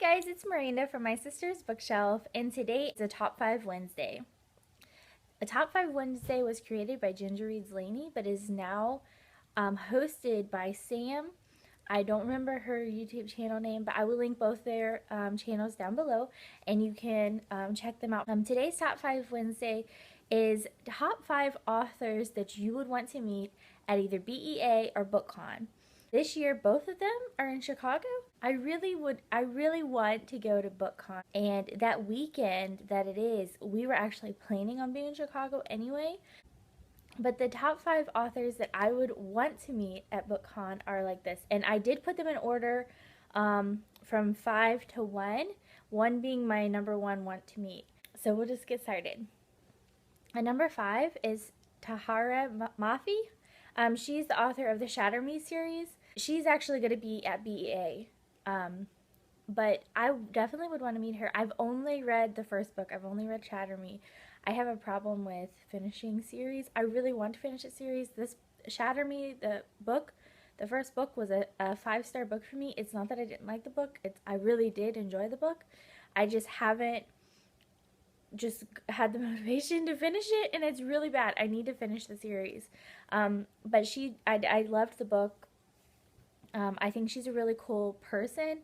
Hi guys, it's Miranda from my sister's bookshelf, and today is a Top 5 Wednesday. A Top 5 Wednesday was created by Ginger Reads Laney, but is now hosted by Sam. I don't remember her YouTube channel name, but I will link both their channels down below, and you can check them out. Today's Top 5 Wednesday is top 5 authors that you would want to meet at either BEA or BookCon. This year, both of them are in Chicago. I really want to go to BookCon. And that weekend that it is, we were actually planning on being in Chicago anyway. But the top 5 authors that I would want to meet at BookCon are like this. And I did put them in order from 5 to 1, 1 being my number 1 want to meet. So we'll just get started. And number 5 is Tahereh Mafi. She's the author of the Shatter Me series. She's actually going to be at BEA. But I definitely would want to meet her. I've only read the first book. I've only read Shatter Me. I have a problem with finishing series. I really want to finish a series. This Shatter Me, the first book was a 5-star book for me. It's not that I didn't like the book. I really did enjoy the book. I just haven't had the motivation to finish it, and it's really bad. I need to finish the series. But I loved the book. I think she's a really cool person.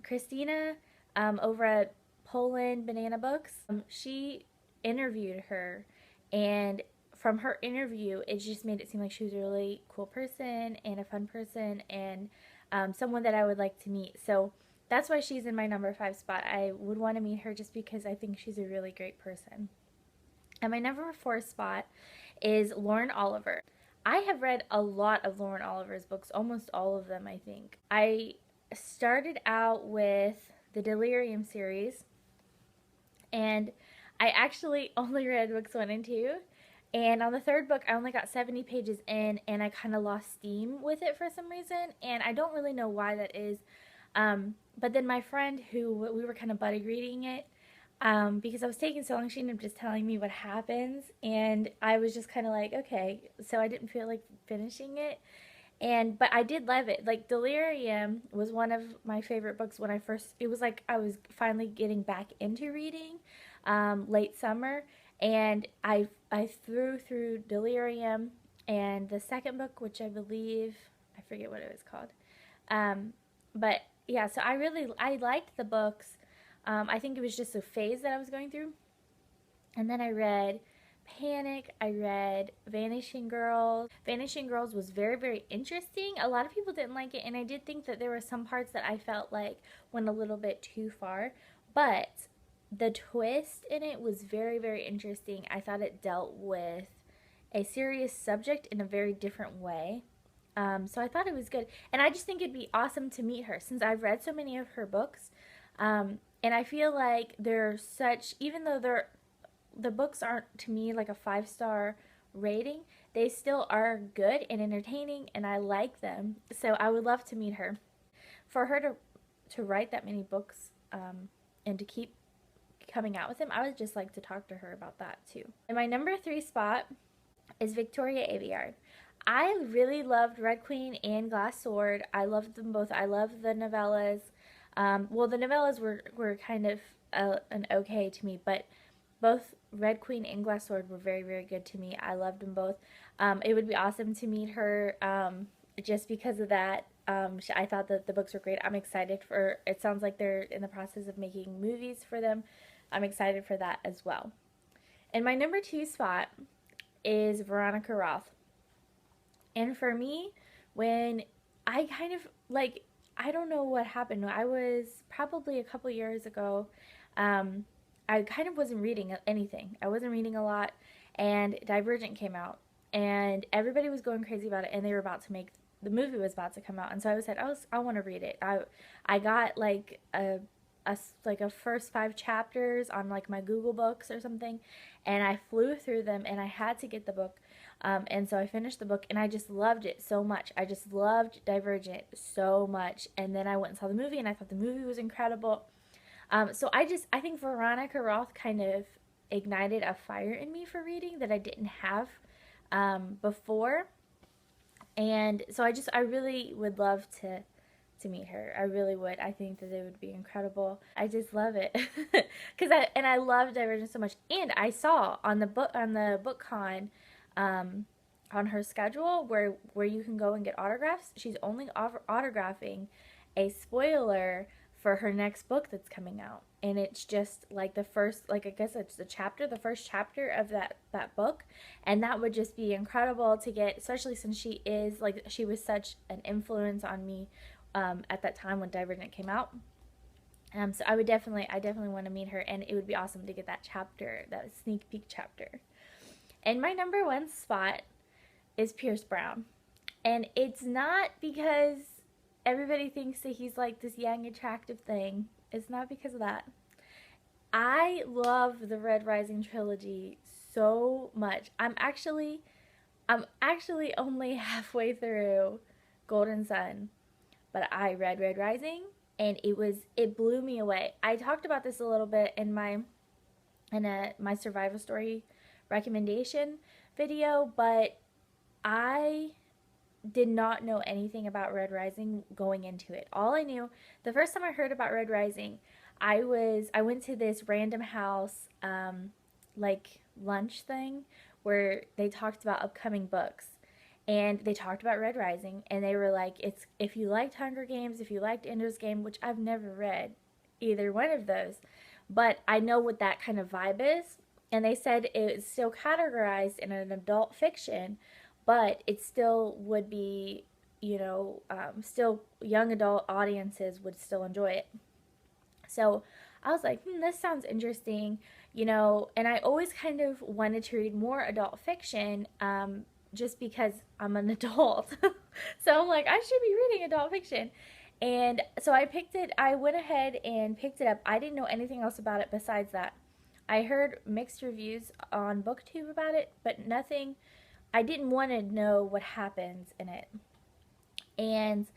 Christina over at Poland Banana Books, she interviewed her, and from her interview it just made it seem like she was a really cool person and a fun person, and someone that I would like to meet. So that's why she's in my number 5 spot. I would want to meet her just because I think she's a really great person. And my number 4 spot is Lauren Oliver. I have read a lot of Lauren Oliver's books, almost all of them, I think. I started out with the Delirium series, and I actually only read books 1 and 2. And on the 3rd book, I only got 70 pages in, and I kind of lost steam with it for some reason, and I don't really know why that is. But then my friend, who we were kind of buddy reading it, because I was taking so long, she ended up just telling me what happens, and I was just kind of like, okay, so I didn't feel like finishing it. But I did love it. Like, Delirium was one of my favorite books when it was like I was finally getting back into reading, late summer, and I threw through Delirium and the second book, which I believe, I forget what it was called. But yeah, so I liked the books. I think it was just a phase that I was going through. And then I read Panic, I read Vanishing Girls. Vanishing Girls was very, very interesting. A lot of people didn't like it, and I did think that there were some parts that I felt like went a little bit too far. But the twist in it was very, very interesting. I thought it dealt with a serious subject in a very different way. So I thought it was good. And I just think it'd be awesome to meet her, since I've read so many of her books. And I feel like they're even though the books aren't, to me, like a 5-star rating, they still are good and entertaining, and I like them. So I would love to meet her. For her to write that many books, and to keep coming out with them, I would just like to talk to her about that too. And my number 3 spot is Victoria Aveyard. I really loved Red Queen and Glass Sword. I loved them both. I love the novellas. Well, the novellas were kind of an okay to me, but both Red Queen and Glass Sword were very, very good to me. I loved them both. It would be awesome to meet her, just because of that. I thought that the books were great. I'm excited for, it sounds like they're in the process of making movies for them. I'm excited for that as well. And my number 2 spot is Veronica Roth. And for me, when I kind of, like, I don't know what happened. I was probably a couple years ago, I kind of wasn't reading anything. I wasn't reading a lot, and Divergent came out, and everybody was going crazy about it, and they were about to make, the movie was about to come out, and so I said, I want to read it. I got like a first 5 chapters on like my Google Books or something, and I flew through them, and I had to get the book. And so I finished the book, and I just loved it so much. I just loved Divergent so much. And then I went and saw the movie, and I thought the movie was incredible. So I think Veronica Roth kind of ignited a fire in me for reading that I didn't have before. And so I really would love to to meet her. I really would. I think that it would be incredible. I just love it. I love Divergent so much. And I saw on the BookCon on her schedule where you can go and get autographs. She's only autographing a spoiler for her next book that's coming out, and it's just like the first, like I guess it's the first chapter of that book, and that would just be incredible to get, especially since she was such an influence on me at that time when Divergent came out. So I definitely want to meet her, and it would be awesome to get that chapter, that sneak peek chapter. And my number one spot is Pierce Brown. And it's not because everybody thinks that he's like this young, attractive thing. It's not because of that. I love the Red Rising trilogy so much. I'm actually only halfway through Golden Sun, but I read Red Rising, and it blew me away. I talked about this a little bit in my survival story recommendation video, but I did not know anything about Red Rising going into it. All I knew, the first time I heard about Red Rising, I went to this random house like lunch thing where they talked about upcoming books, and they talked about Red Rising, and they were like, it's, if you liked Hunger Games, if you liked Ender's Game, which I've never read either one of those, but I know what that kind of vibe is. And they said it's still categorized in an adult fiction, but it still would be, still young adult audiences would still enjoy it. So I was like, this sounds interesting, and I always kind of wanted to read more adult fiction, just because I'm an adult. So I'm like, I should be reading adult fiction. And so I went ahead and picked it up. I didn't know anything else about it besides that. I heard mixed reviews on BookTube about it, but nothing. I didn't want to know what happens in it. And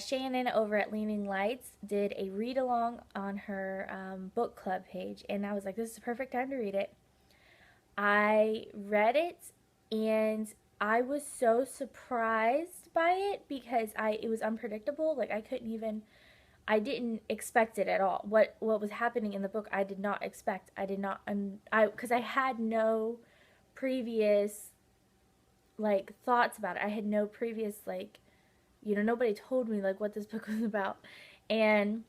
Shannon over at Leaning Lights did a read along on her book club page, and I was like, this is the perfect time to read it. I read it, and I was so surprised by it because it was unpredictable. Like, I didn't expect it at all. What was happening in the book, I did not expect. Because I had no previous, like, thoughts about it. I had no previous, like, nobody told me, like, what this book was about. And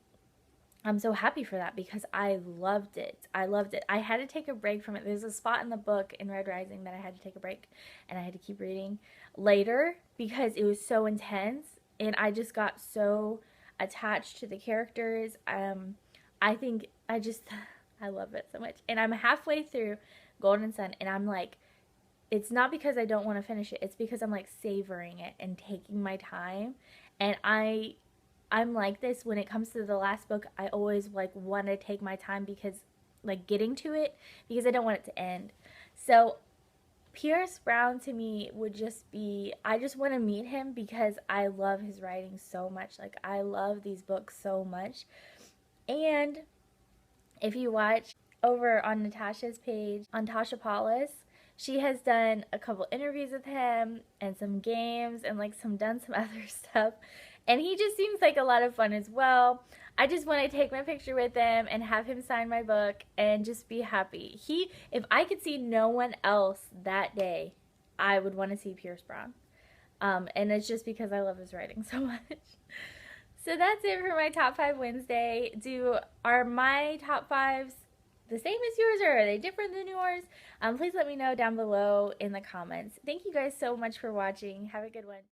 I'm so happy for that because I loved it. I loved it. I had to take a break from it. There's a spot in the book in Red Rising that I had to take a break, and I had to keep reading later because it was so intense, and I just got so attached to the characters. I think I love it so much. And I'm halfway through Golden Sun, and I'm like, it's not because I don't want to finish it. It's because I'm like savoring it and taking my time. And I'm like this when it comes to the last book. I always like want to take my time because like getting to it, because I don't want it to end. So Pierce Brown to me would just be, I just want to meet him because I love his writing so much. Like, I love these books so much. And if you watch over on Natasha's page, on Tasha Paulus, she has done a couple interviews with him and some games and like done some other stuff. And he just seems like a lot of fun as well. I just want to take my picture with him and have him sign my book and just be happy. If I could see no one else that day, I would want to see Pierce Brown. And it's just because I love his writing so much. So that's it for my Top 5 Wednesday. Are my top 5s the same as yours, or are they different than yours? Please let me know down below in the comments. Thank you guys so much for watching. Have a good one.